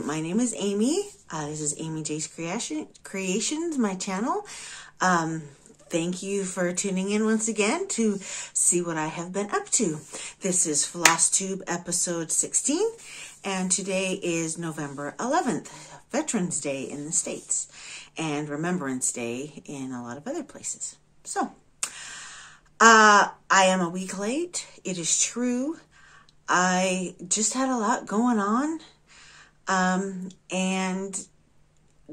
My name is Amy. This is Amy J's Creations, my channel. Thank you for tuning in once again to see what I have been up to. This is Flosstube episode 16, and today is November 11th, Veterans Day in the States, and Remembrance Day in a lot of other places. So, I am a week late. It is true. I just had a lot going on, and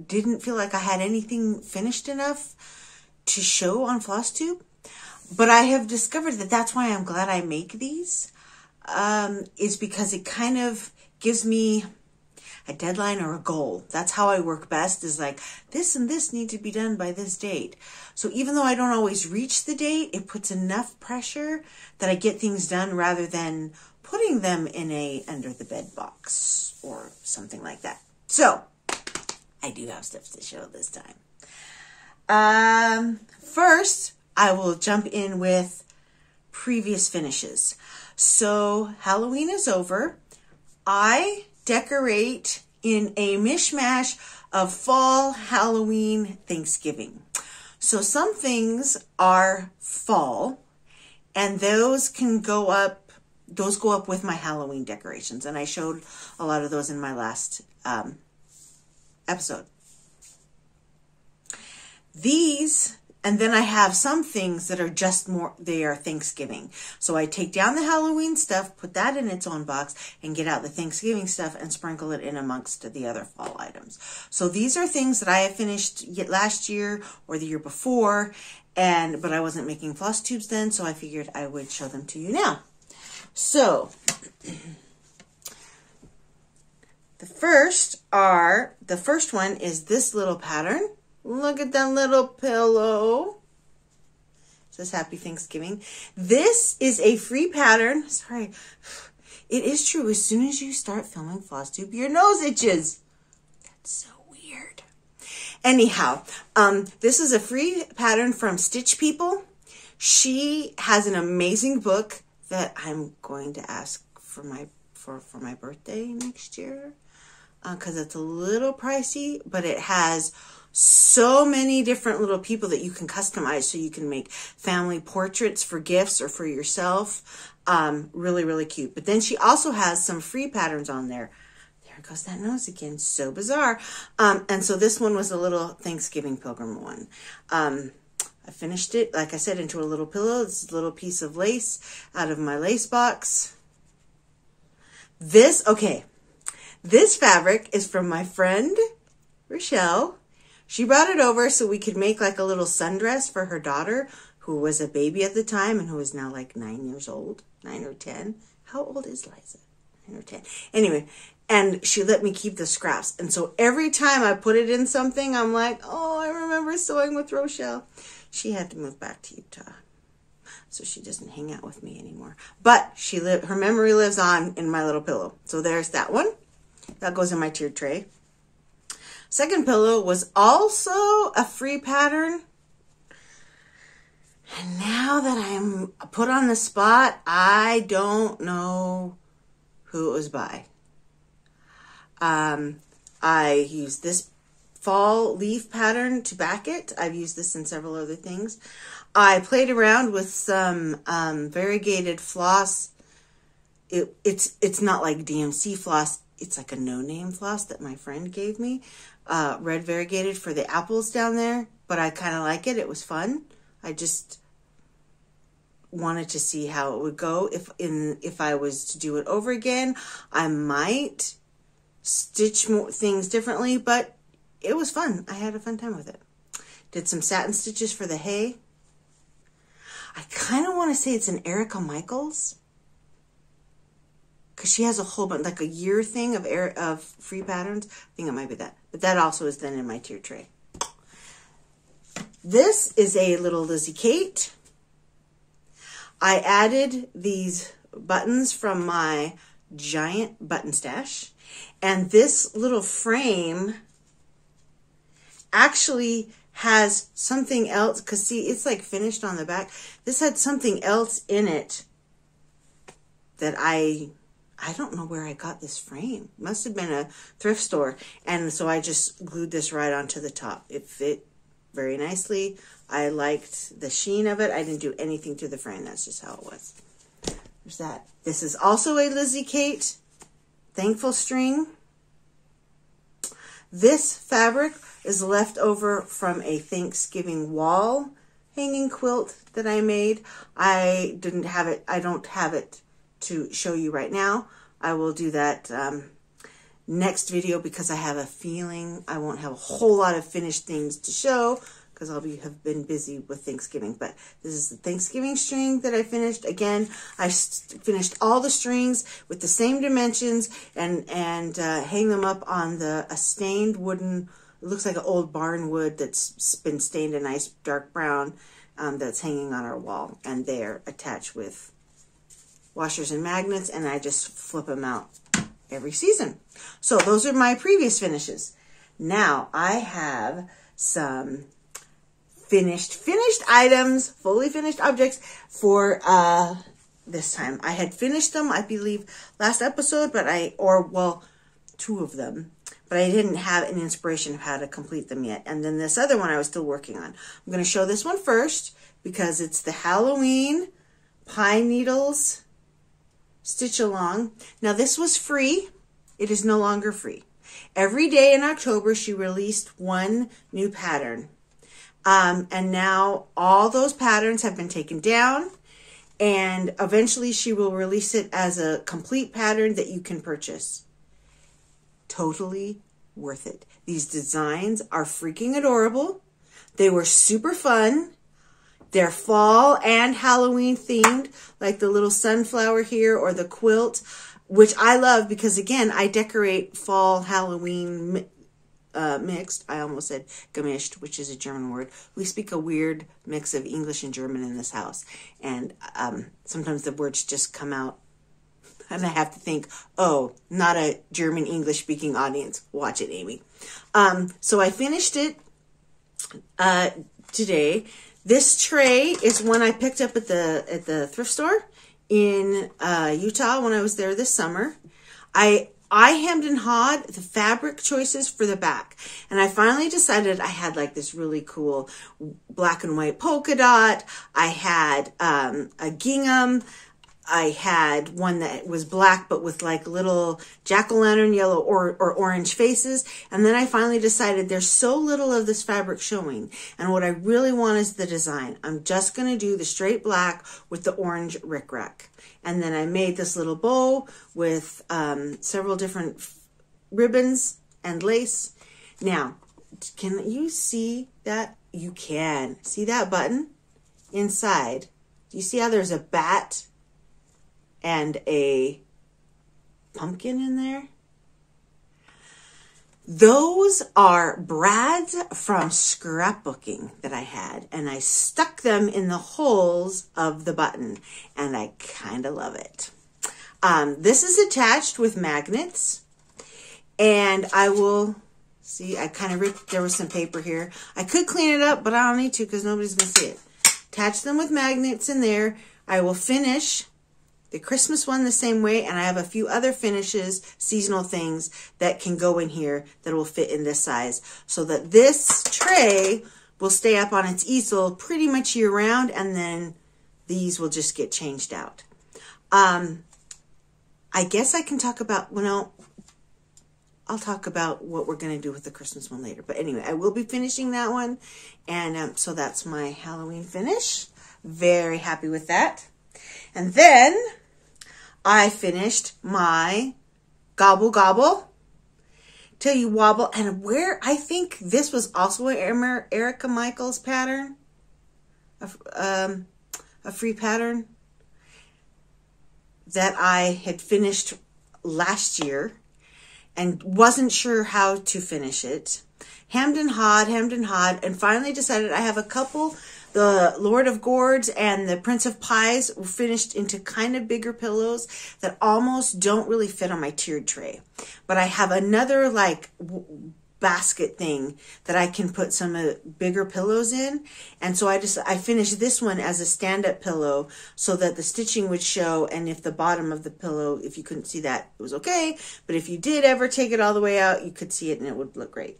didn't feel like I had anything finished enough to show on Flosstube. But I have discovered that that's why I'm glad I make these, is because it kind of gives me a deadline or a goal. That's how I work best, is like, this and this need to be done by this date. So even though I don't always reach the date, it puts enough pressure that I get things done rather than putting them in a under the bed box or something like that. So I do have stuff to show this time. First, I will jump in with previous finishes. So Halloween is over. I decorate in a mishmash of fall, Halloween, Thanksgiving. So some things are fall, and those go up with my Halloween decorations. And I showed a lot of those in my last episode. And then I have some things that are just they are Thanksgiving. So I take down the Halloween stuff, put that in its own box, and get out the Thanksgiving stuff and sprinkle it in amongst the other fall items. So these are things that I have finished last year or the year before, but I wasn't making floss tubes then, so I figured I would show them to you now. So the first one is this little pattern. Look at that little pillow. It says Happy Thanksgiving. This is a free pattern. Sorry. It is true. As soon as you start filming Flosstube, your nose itches. That's so weird. Anyhow, this is a free pattern from Stitch People. She has an amazing book that I'm going to ask for my birthday next year, because it's a little pricey, but it has so many different little people that you can customize, so you can make family portraits for gifts or for yourself. Really, really cute. But then she also has some free patterns on there. There goes that nose again. So bizarre. And so this one was a little Thanksgiving Pilgrim one. I finished it, like I said, into a little pillow. This little piece of lace out of my lace box. This fabric is from my friend Rochelle. She brought it over so we could make like a little sundress for her daughter, who was a baby at the time and who is now like 9 years old, 9 or 10. How old is Liza? 9 or 10. Anyway, and she let me keep the scraps. And so every time I put it in something, I'm like, oh, I remember sewing with Rochelle. She had to move back to Utah, so she doesn't hang out with me anymore. But her memory lives on in my little pillow. So there's that one. That goes in my tiered tray. Second pillow was also a free pattern. And now that I'm put on the spot, I don't know who it was by. I used this fall leaf pattern to back it. I've used this in several other things. I played around with some variegated floss. It's not like DMC floss. It's like a no-name floss that my friend gave me. Red variegated for the apples down there. But I kind of like it. It was fun. I just wanted to see how it would go. If I was to do it over again, I might stitch more things differently. But it was fun. I had a fun time with it. Did some satin stitches for the hay. I kind of want to say it's an Erica Michaels, because she has a whole bunch, like a year thing of free patterns. I think it might be that. But that also is then in my tier tray. This is a little Lizzie Kate. I added these buttons from my giant button stash. And this little frame actually has something else, because see, it's like finished on the back. This had something else in it that I I don't know where I got this frame. Must have been a thrift store. And so I just glued this right onto the top. It fit very nicely. I liked the sheen of it. I didn't do anything to the frame. That's just how it was. There's that. This is also a Lizzie Kate Thankful string. This fabric is left over from a Thanksgiving wall hanging quilt that I made. I didn't have it. I don't have it to show you right now. I will do that next video because I have a feeling I won't have a whole lot of finished things to show because have been busy with Thanksgiving. But this is the Thanksgiving string that I finished. Again, I finished all the strings with the same dimensions and hang them up on a stained wooden, it looks like an old barn wood that's been stained a nice dark brown that's hanging on our wall. And they're attached with washers and magnets, and I just flip them out every season. So those are my previous finishes. Now I have some finished items, fully finished objects for this time. I had finished them, I believe, last episode, but two of them, but I didn't have an inspiration of how to complete them yet. And then this other one I was still working on. I'm going to show this one first because it's the Halloween Pine Needles Stitch Along. Now this was free. It is no longer free. Every day in October she released one new pattern. And now all those patterns have been taken down, and eventually she will release it as a complete pattern that you can purchase. Totally worth it. These designs are freaking adorable. They were super fun. They're fall and Halloween themed, like the little sunflower here or the quilt, which I love because, again, I decorate fall Halloween mixed. I almost said gemischt, which is a German word. We speak a weird mix of English and German in this house. And sometimes the words just come out. And I have to think, oh, not a German English speaking audience. Watch it, Amy. So I finished it today. This tray is one I picked up at the thrift store in Utah when I was there this summer. I hemmed and hawed the fabric choices for the back. And I finally decided I had like this really cool black and white polka dot. I had a gingham. I had one that was black but with like little jack-o'-lantern yellow or orange faces. And then I finally decided there's so little of this fabric showing. And what I really want is the design. I'm just going to do the straight black with the orange rickrack. And then I made this little bow with several different ribbons and lace. Now, can you see that? You can. See that button inside? Do you see how there's a bat and a pumpkin in there? Those are brads from scrapbooking that I had, and I stuck them in the holes of the button, and I kind of love it. This is attached with magnets, and I will see, I kind of ripped, there was some paper here. I could clean it up, but I don't need to because nobody's going to see it. Attach them with magnets in there. I will finish the Christmas one the same way, and I have a few other finishes, seasonal things that can go in here that will fit in this size, so that this tray will stay up on its easel pretty much year round, and then these will just get changed out. I guess I can talk about, well, I'll talk about what we're going to do with the Christmas one later. But anyway, I will be finishing that one, and so that's my Halloween finish. Very happy with that. And then I finished my Gobble Gobble Till You Wobble. And where I think this was also an Erica Michaels pattern, a free pattern that I had finished last year and wasn't sure how to finish it. Hemmed and hawed, and finally decided I have a couple. The Lord of Gourds and the Prince of Pies were finished into kind of bigger pillows that almost don't really fit on my tiered tray. But I have another like basket thing that I can put some bigger pillows in. And so I finished this one as a stand-up pillow so that the stitching would show, and if the bottom of the pillow, if you couldn't see that, it was okay. But if you did ever take it all the way out, you could see it and it would look great.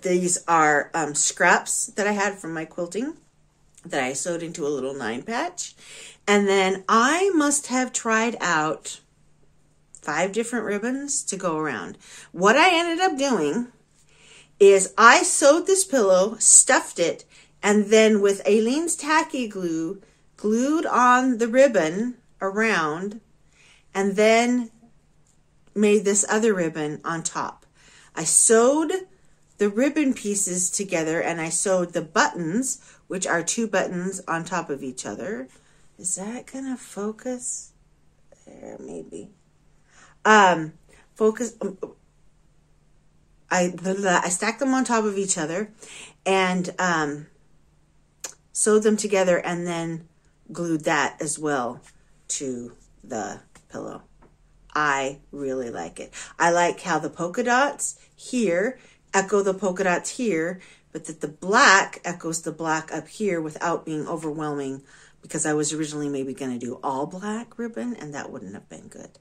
These are scraps that I had from my quilting that I sewed into a little 9 patch. And then I must have tried out 5 different ribbons to go around. What I ended up doing is I sewed this pillow, stuffed it, and then with Aileen's tacky glue, glued on the ribbon around, and then made this other ribbon on top. I sewed the ribbon pieces together, and I sewed the buttons, which are 2 buttons on top of each other. Is that gonna focus? There, maybe. Focus. I stacked them on top of each other and sewed them together, and then glued that as well to the pillow. I really like it. I like how the polka dots here echo the polka dots here, but that the black echoes the black up here without being overwhelming, because I was originally maybe going to do all black ribbon, and that wouldn't have been good.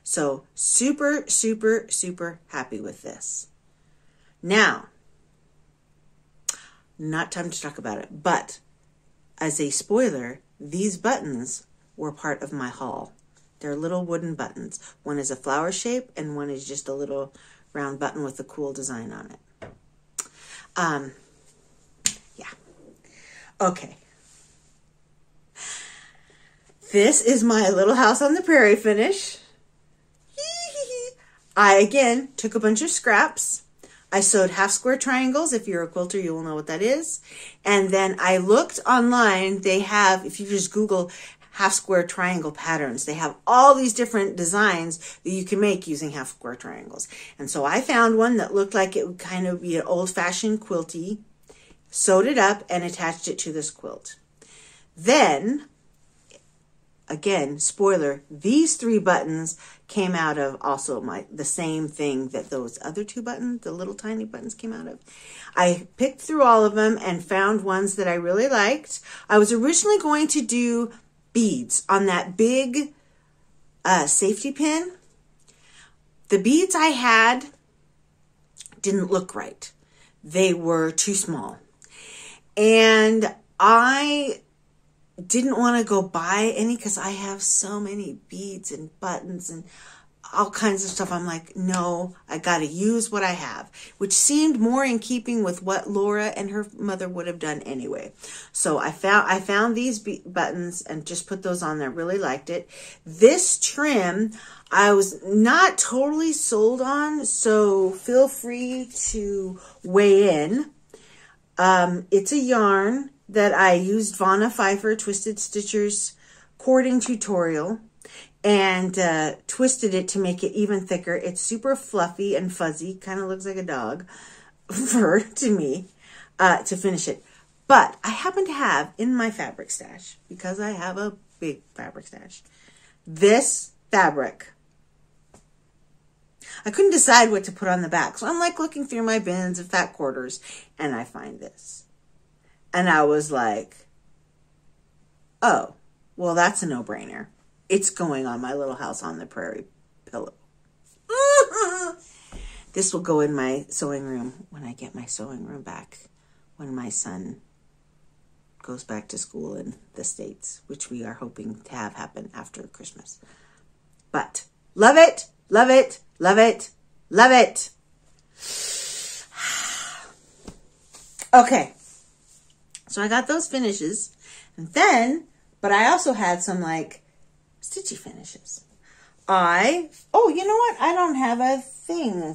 So super, super, super happy with this. Now, not time to talk about it, but as a spoiler, these buttons were part of my haul. They're little wooden buttons. One is a flower shape and one is just a little round button with a cool design on it. Yeah. Okay. This is my little house on the prairie finish. I, again, took a bunch of scraps. I sewed half square triangles. If you're a quilter, you will know what that is. And then I looked online. They have, if you just Google half square triangle patterns, they have all these different designs that you can make using half square triangles. And so I found one that looked like it would kind of be an old-fashioned quilty, sewed it up, and attached it to this quilt. Then, again, spoiler, these 3 buttons came out of also the same thing that those other 2 buttons, the little tiny buttons, came out of. I picked through all of them and found ones that I really liked. I was originally going to do beads on that big safety pin. The beads I had didn't look right. They were too small. And I didn't want to go buy any because I have so many beads and buttons and all kinds of stuff. I'm like, no, I got to use what I have, which seemed more in keeping with what Laura and her mother would have done anyway. So I found these buttons and just put those on there. Really liked it. This trim, I was not totally sold on, so feel free to weigh in. It's a yarn that I used Vonna Pfeiffer Twisted Stitchers cording tutorial and twisted it to make it even thicker. It's super fluffy and fuzzy, kind of looks like a dog fur to me, to finish it. But I happen to have in my fabric stash, because I have a big fabric stash, this fabric. I couldn't decide what to put on the back, so I'm like looking through my bins of fat quarters, and I find this. And I was like, oh, well, that's a no-brainer. It's going on my little house on the prairie pillow. This will go in my sewing room when I get my sewing room back, when my son goes back to school in the States, which we are hoping to have happen after Christmas. But love it, love it, love it, love it. Okay. So I got those finishes, and then, but I also had some like stitchy finishes. Oh, you know what? I don't have a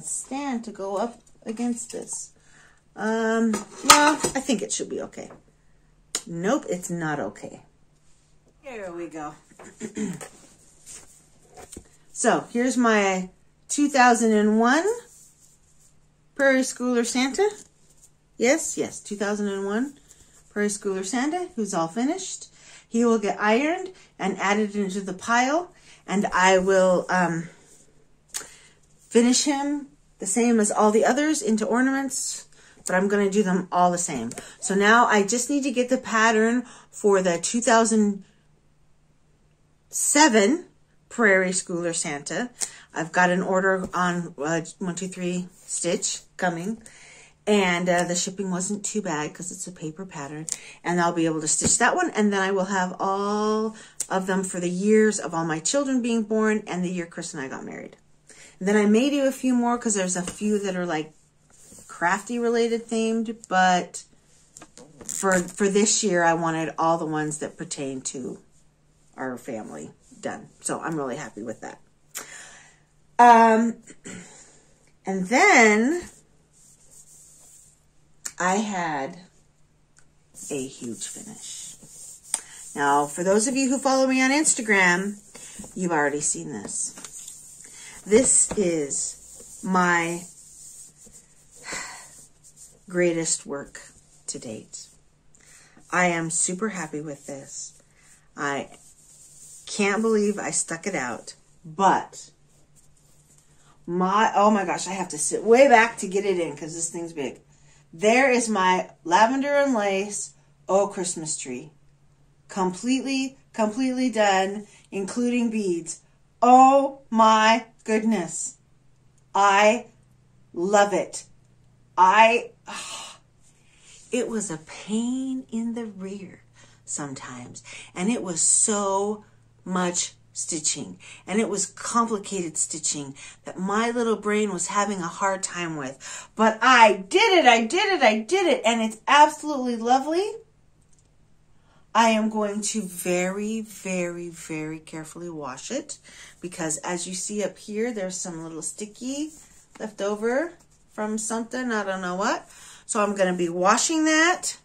stand to go up against this. Well, I think it should be okay. Nope, it's not okay. Here we go. So here's my 2001 Prairie Schooler Santa. Yes, 2001. Prairie Schooler Santa, who's all finished. He will get ironed and added into the pile, and I will finish him the same as all the others into ornaments, but I'm going to do them all the same. So now I just need to get the pattern for the 2007 Prairie Schooler Santa. I've got an order on 123 Stitch coming. And the shipping wasn't too bad because it's a paper pattern. And I'll be able to stitch that one. And then I will have all of them for the years of all my children being born and the year Chris and I got married. And then I may do a few more because there's a few that are like crafty related themed. But for this year, I wanted all the ones that pertain to our family done. So I'm really happy with that. And then I had a huge finish. Now, for those of you who follow me on Instagram, you've already seen this. This is my greatest work to date. I am super happy with this. I can't believe I stuck it out, but oh my gosh, I have to sit way back to get it in because this thing's big. There is my lavender and lace Christmas tree. Completely done, including beads. Oh my goodness. I love it. It was a pain in the rear sometimes. And it was so much stitching, and it was complicated stitching that my little brain was having a hard time with, but I did it, and it's absolutely lovely. I am going to very carefully wash it because as you see up here, there's some little sticky left over from something, I don't know what. So I'm going to be washing that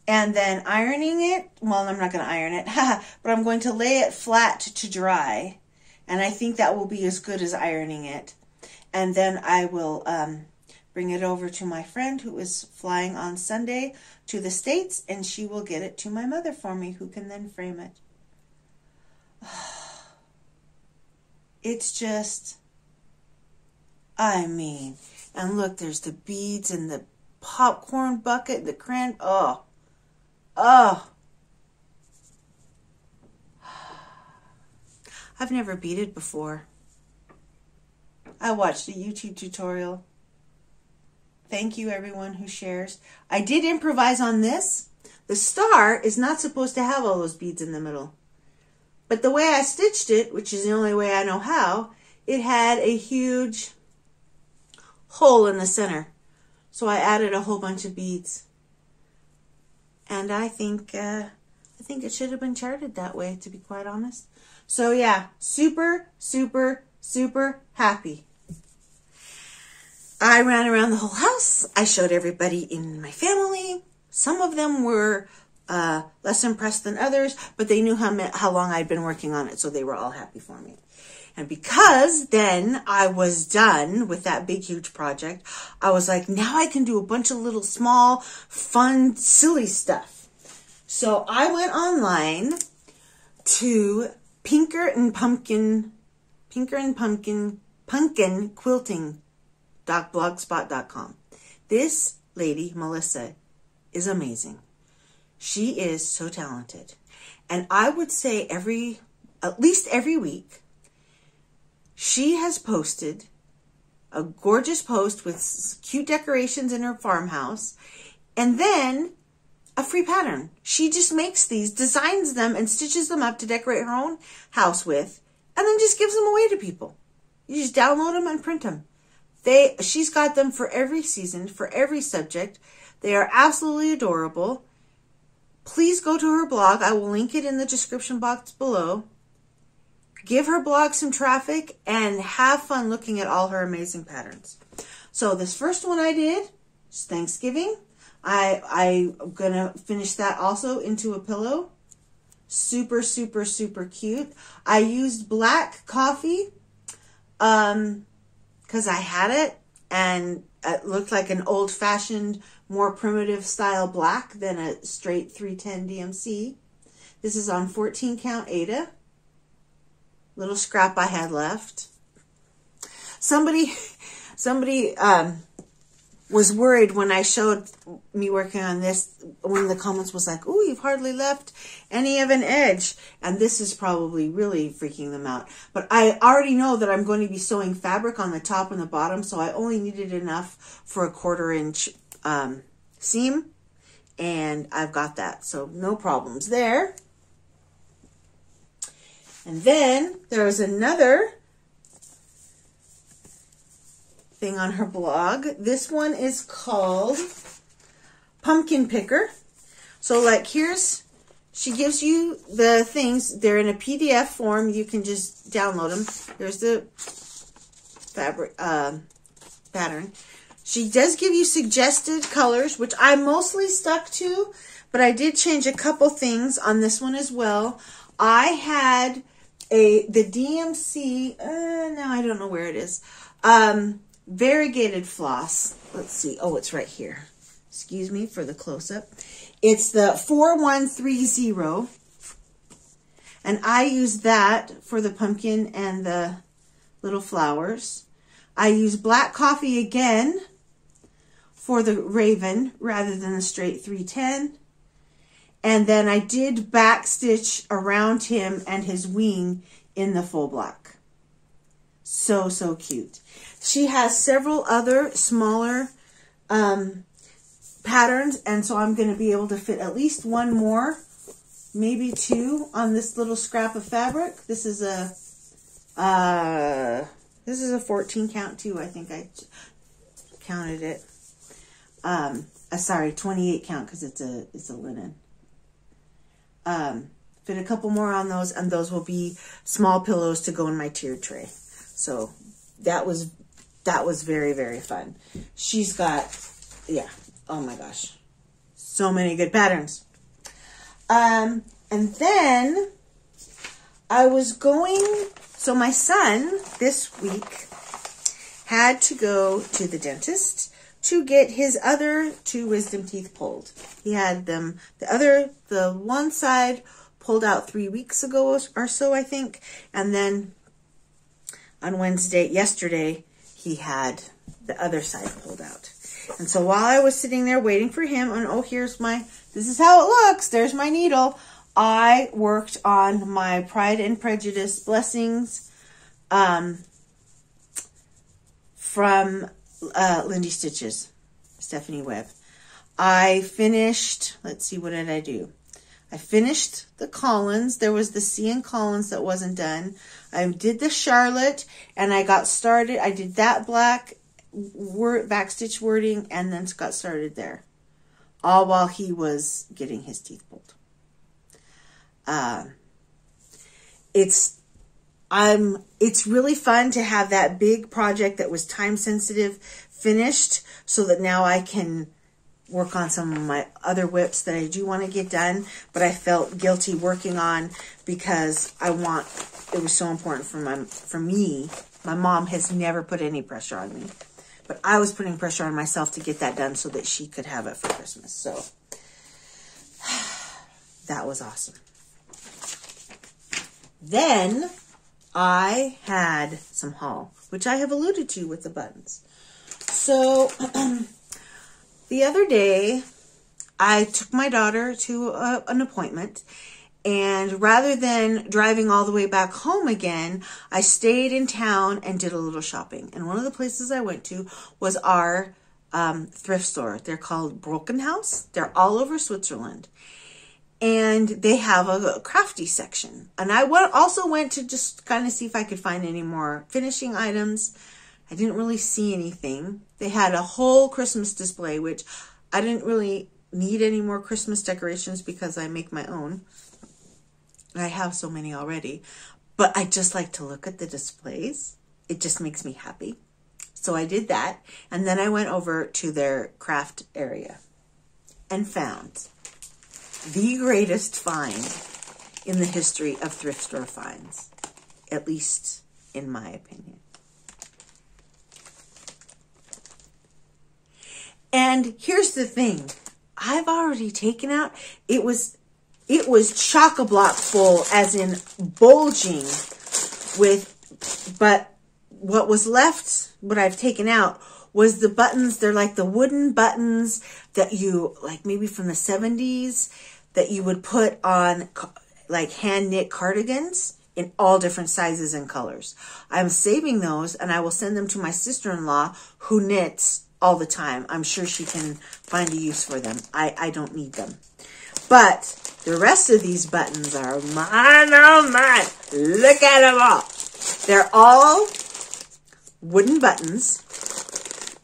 and then ironing it. Well, I'm not going to iron it, but I'm going to lay it flat to dry. And I think that will be as good as ironing it. And then I will bring it over to my friend who is flying on Sunday to the States, and she will get it to my mother for me, who can then frame it. It's just, I mean, and look, there's the beads and the popcorn bucket, the cran, oh. I've never beaded before. I watched a YouTube tutorial. Thank you, everyone who shares. I did improvise on this. The star is not supposed to have all those beads in the middle. But the way I stitched it, which is the only way I know how, it had a huge hole in the center. So I added a whole bunch of beads. And I think it should have been charted that way, to be quite honest. So yeah, super happy. I ran around the whole house. I showed everybody in my family. Some of them were less impressed than others, but they knew how long I'd been working on it, so they were all happy for me. And because then I was done with that big, huge project, I was like, now I can do a bunch of little small, fun, silly stuff. So I went online to punkinquilting.blogspot.com. This lady, Melissa, is amazing. She is so talented. And I would say at least every week, she has posted a gorgeous post with cute decorations in her farmhouse, and then a free pattern. She just makes these, designs them, and stitches them up to decorate her own house with, and then just gives them away to people. You just download them and print them. She's got them for every season, for every subject. They are absolutely adorable. Please go to her blog. I will link it in the description box below. Give her blog some traffic and have fun looking at all her amazing patterns. So this first one I did is Thanksgiving. I'm going to finish that also into a pillow. Super cute. I used black coffee because I had it and it looked like an old-fashioned, more primitive style black than a straight 310 DMC. This is on 14 count Aida. Little scrap I had left. Somebody Somebody was worried when I showed me working on this. One of the comments was like, "Ooh, you've hardly left any of an edge." And this is probably really freaking them out. But I already know that I'm going to be sewing fabric on the top and the bottom, so I only needed enough for a 1/4 inch seam. And I've got that, so no problems there. And then there's another thing on her blog. This one is called Pumpkin Picker. So like she gives you the things. They're in a PDF form. You can just download them. There's the fabric pattern. She does give you suggested colors, which I mostly stuck to, but I did change a couple things on this one as well. I had the DMC, now I don't know where it is, variegated floss. Let's see. Oh, it's right here. Excuse me for the close-up. It's the 4130. And I use that for the pumpkin and the little flowers. I use black coffee again for the raven rather than the straight 310. And then I did backstitch around him and his wing in the full black. So, so cute. She has several other smaller patterns, and so I'm going to be able to fit at least one more, maybe two, on this little scrap of fabric. This is a 14 count too. I think I counted it. Sorry, 28 count because it's a linen. Fit a couple more on those, and those will be small pillows to go in my tiered tray. So that was very, very fun. She's got, yeah, oh my gosh, so many good patterns. And then I was so my son this week had to go to the dentist to get his other 2 wisdom teeth pulled. He had them, the one side pulled out 3 weeks ago or so, I think. And then on yesterday, he had the other side pulled out. And so while I was sitting there waiting for him, and oh, this is how it looks. There's my needle. I worked on my Pride and Prejudice Blessings from Lindy Stitches, Stephanie Webb. I finished, let's see, what did I do? I finished the Collins. There was the C and Collins that wasn't done. I did the Charlotte, and I got started. I did that black backstitch wording, and then got started there, all while he was getting his teeth pulled. It's really fun to have that big project that was time sensitive finished, so that now I can work on some of my other whips that I do want to get done, but I felt guilty working on because it was so important for me. My mom has never put any pressure on me, but I was putting pressure on myself to get that done so that she could have it for Christmas. So that was awesome. Then I had some haul, which I have alluded to with the buttons. So the other day, I took my daughter to an appointment, and rather than driving all the way back home again, I stayed in town and did a little shopping. And one of the places I went to was our thrift store. They're called Broken House. They're all over Switzerland. And they have a crafty section. And I also went to just kind of see if I could find any more finishing items. I didn't really see anything. They had a whole Christmas display, which I didn't really need any more Christmas decorations because I make my own. I have so many already. But I just like to look at the displays. It just makes me happy. So I did that. And then I went over to their craft area and found the greatest find in the history of thrift store finds, at least in my opinion. And here's the thing. I've already taken out, it was chock-a-block full, as in bulging with, but what was left, what I've taken out, was the buttons. They're like the wooden buttons that you, like maybe from the 70s, that you would put on like hand knit cardigans in all different sizes and colors. I'm saving those, and I will send them to my sister-in-law who knits all the time. I'm sure she can find a use for them. I don't need them. But the rest of these buttons are mine, oh mine. Look at them all. They're all wooden buttons.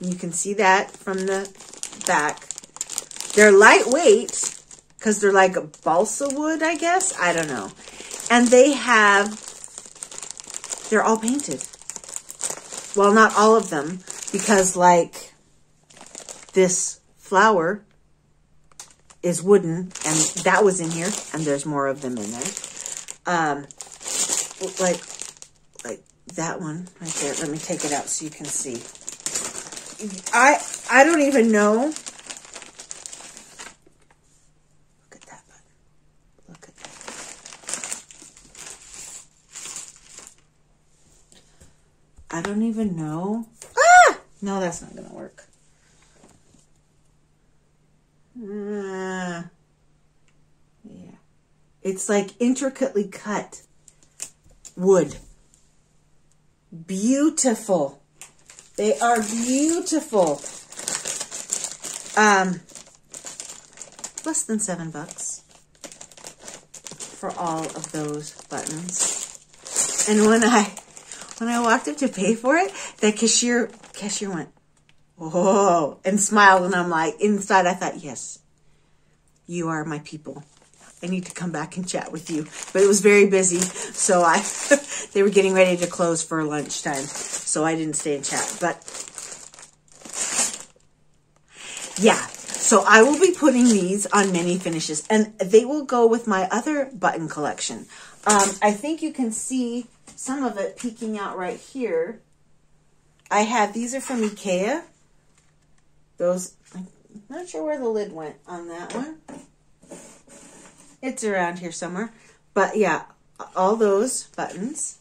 You can see that from the back. They're lightweight because they're like a balsa wood, I guess. I don't know. And they're all painted. Well, not all of them, because like this flower is wooden, and that was in here, and there's more of them in there. Like that one right there. Let me take it out so you can see. I don't even know. Look at that button. Look at that. I don't even know. Ah! No, that's not going to work. Yeah. It's like intricately cut wood. Beautiful. They are beautiful. Less than $7 for all of those buttons. And when I walked up to pay for it, the cashier went, "Whoa," and smiled, and I'm like, inside I thought, yes, you are my people. I need to come back and chat with you. But it was very busy, so they were getting ready to close for lunchtime, so I didn't stay and chat. But yeah, so I will be putting these on mini finishes, and they will go with my other button collection. I think you can see some of it peeking out right here. These are from IKEA. Those, I'm not sure where the lid went on that one. It's around here somewhere. But yeah, all those buttons.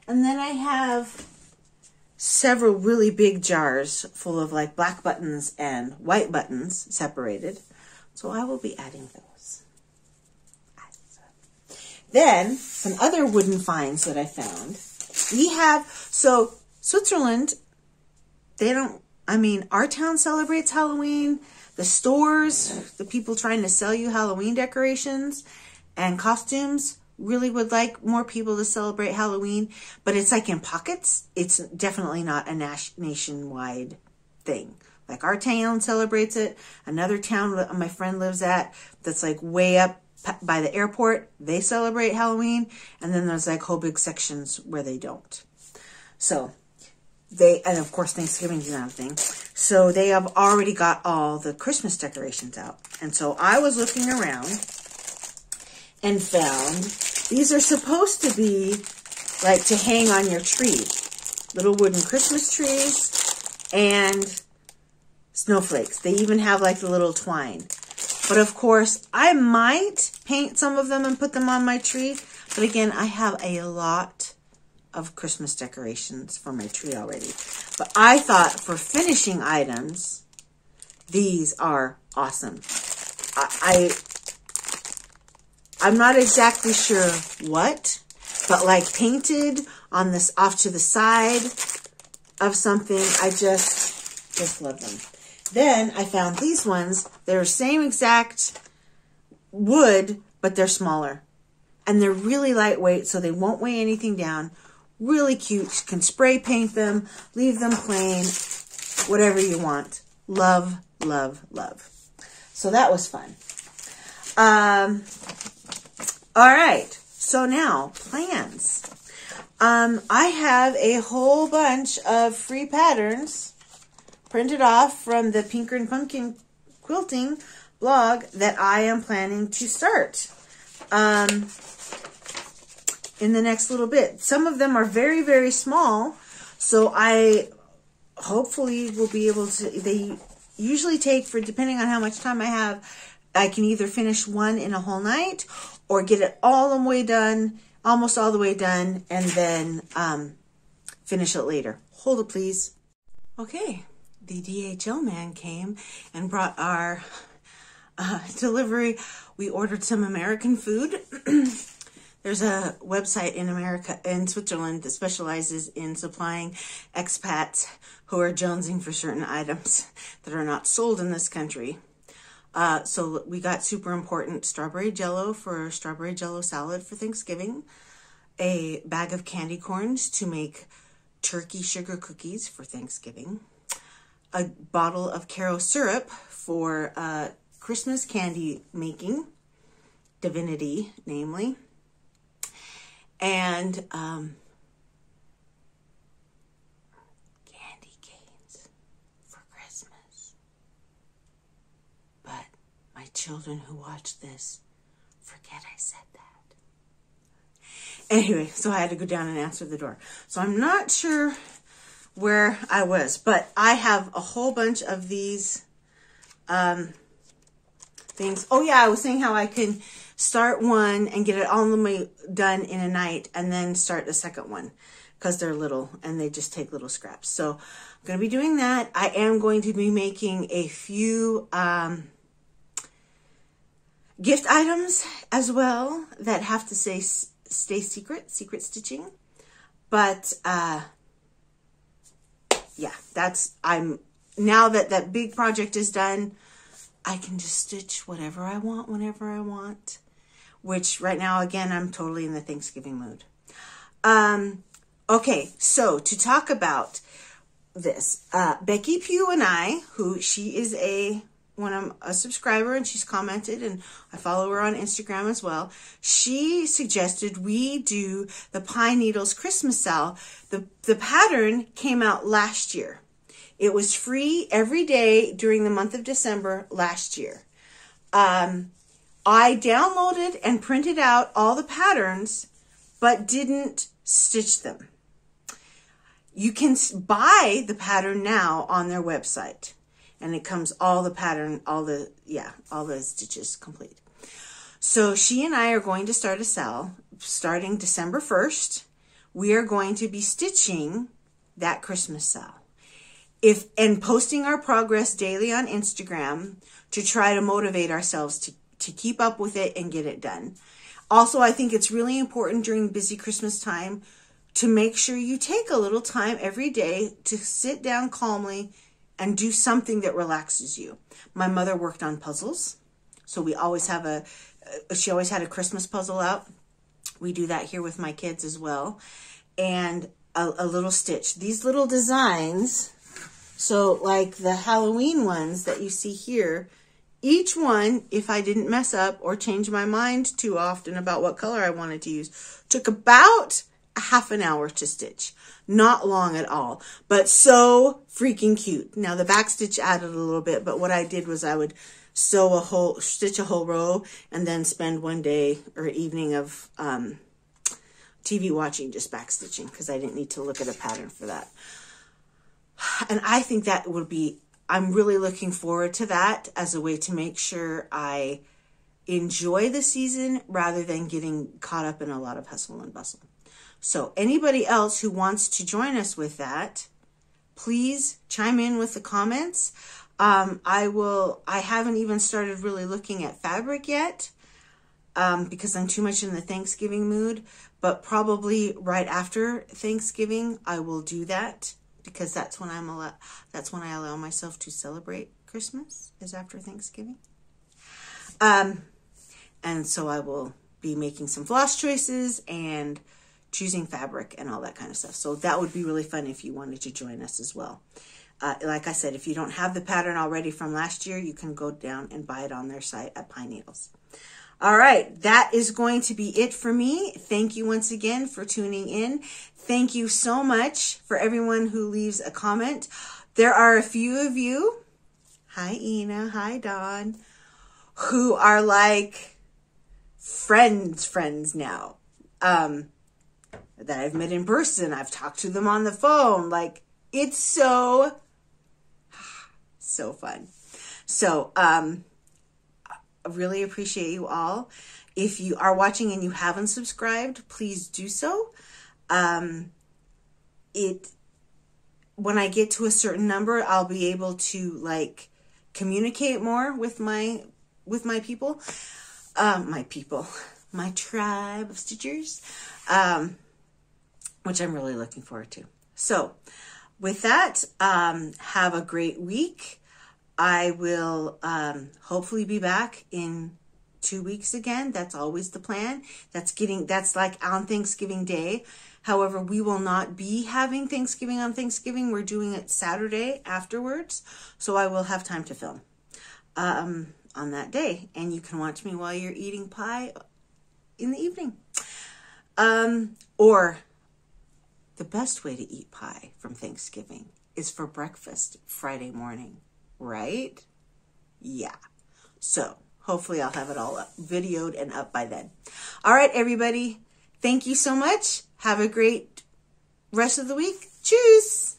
And then I have several really big jars full of like black buttons and white buttons separated. So I will be adding those. Then some other wooden finds that I found. So Switzerland, our town celebrates Halloween. The stores, the people trying to sell you Halloween decorations and costumes really would like more people to celebrate Halloween, but it's like in pockets. It's definitely not a nationwide thing. Like our town celebrates it. Another town my friend lives at that's like way up by the airport, they celebrate Halloween, and then there's like whole big sections where they don't. So and of course Thanksgiving is another thing. So they have already got all the Christmas decorations out. And so I was looking around and found these are supposed to be like to hang on your tree. Little wooden Christmas trees and snowflakes. They even have like the little twine. But of course, I might paint some of them and put them on my tree. But again, I have a lot of Christmas decorations for my tree already. But I thought for finishing items, these are awesome. I'm not exactly sure what, but like painted on this off to the side of something, I just love them. Then I found these ones. They're same exact wood, but they're smaller. And they're really lightweight, so they won't weigh anything down. Really cute. You can spray paint them, leave them plain, whatever you want. Love, love, love. So that was fun. All right. So now, plans. I have a whole bunch of free patterns printed off from the Pinker and Pumpkin quilting blog that I am planning to start in the next little bit. Some of them are very, very small, so I hopefully will be able to, they usually take, for depending on how much time I have, I can either finish one in a whole night or get it all the way done, almost all the way done, and then finish it later. Hold it, please. Okay, the DHL man came and brought our delivery. We ordered some American food. There's a website in Switzerland that specializes in supplying expats who are jonesing for certain items that are not sold in this country. So we got super important strawberry jello for strawberry jello salad for Thanksgiving, a bag of candy corns to make turkey sugar cookies for Thanksgiving, a bottle of Caro syrup for Christmas candy making, divinity namely, and candy canes for Christmas. But my children who watch this forget I said that. Anyway, so I had to go down and answer the door. So I'm not sure where I was, but I have a whole bunch of these things. Oh yeah, I was saying how I can start one and get it all the way done in a night and then start the second one because they're little and they just take little scraps. So I'm going to be doing that. I am going to be making a few gift items as well that have to stay secret stitching. But yeah, now that that big project is done, I can just stitch whatever I want, whenever I want, which right now, again, I'm totally in the Thanksgiving mood. Okay, so to talk about this, Becky Pugh and I, she is a subscriber and she's commented, and I follow her on Instagram as well. She suggested we do the Pine Needles Christmas Sal. The pattern came out last year. It was free every day during the month of December last year. I downloaded and printed out all the patterns, but didn't stitch them. You can buy the pattern now on their website, and it comes all the pattern, all the stitches complete. So she and I are going to start a sale starting December 1st. We are going to be stitching that Christmas sale. And posting our progress daily on Instagram to try to motivate ourselves to keep up with it and get it done. Also, I think it's really important during busy Christmas time to make sure you take a little time every day to sit down calmly and do something that relaxes you. My mother worked on puzzles, so we always have she always had a Christmas puzzle out. We do that here with my kids as well. And a little stitch. These little designs, so like the Halloween ones that you see here, each one, if I didn't mess up or change my mind too often about what color I wanted to use, took about a half an hour to stitch. Not long at all, but so freaking cute. Now the back stitch added a little bit, but what I did was I would stitch a whole row and then spend one day or evening of TV watching just back stitching because I didn't need to look at a pattern for that. And I think that would be, I'm really looking forward to that as a way to make sure I enjoy the season rather than getting caught up in a lot of hustle and bustle. So anybody else who wants to join us with that, please chime in with the comments. I haven't even started really looking at fabric yet because I'm too much in the Thanksgiving mood, but probably right after Thanksgiving, I will do that because that's when I allow myself to celebrate Christmas, is after Thanksgiving. And so I will be making some floss choices and choosing fabric and all that kind of stuff. So that would be really fun if you wanted to join us as well. Like I said, if you don't have the pattern already from last year, you can go down and buy it on their site at Pine Needles. All right, that is going to be it for me. Thank you once again for tuning in. Thank you so much for everyone who leaves a comment. There are a few of you, hi Ina, hi Dawn, who are like friends now. That I've met in person. I've talked to them on the phone. Like, it's so fun. So, I really appreciate you all. If you are watching and you haven't subscribed, please do so. when I get to a certain number, I'll be able to like communicate more with my people, my tribe of Stitchers, which I'm really looking forward to. So with that, have a great week. I will hopefully be back in 2 weeks again. That's always the plan. That's like on Thanksgiving Day. However, we will not be having Thanksgiving on Thanksgiving. We're doing it Saturday afterwards. So I will have time to film on that day. And you can watch me while you're eating pie in the evening. Or the best way to eat pie from Thanksgiving is for breakfast Friday morning, right? Yeah. So hopefully I'll have it all up, videoed and up by then. All right, everybody. Thank you so much. Have a great rest of the week. Tschüss.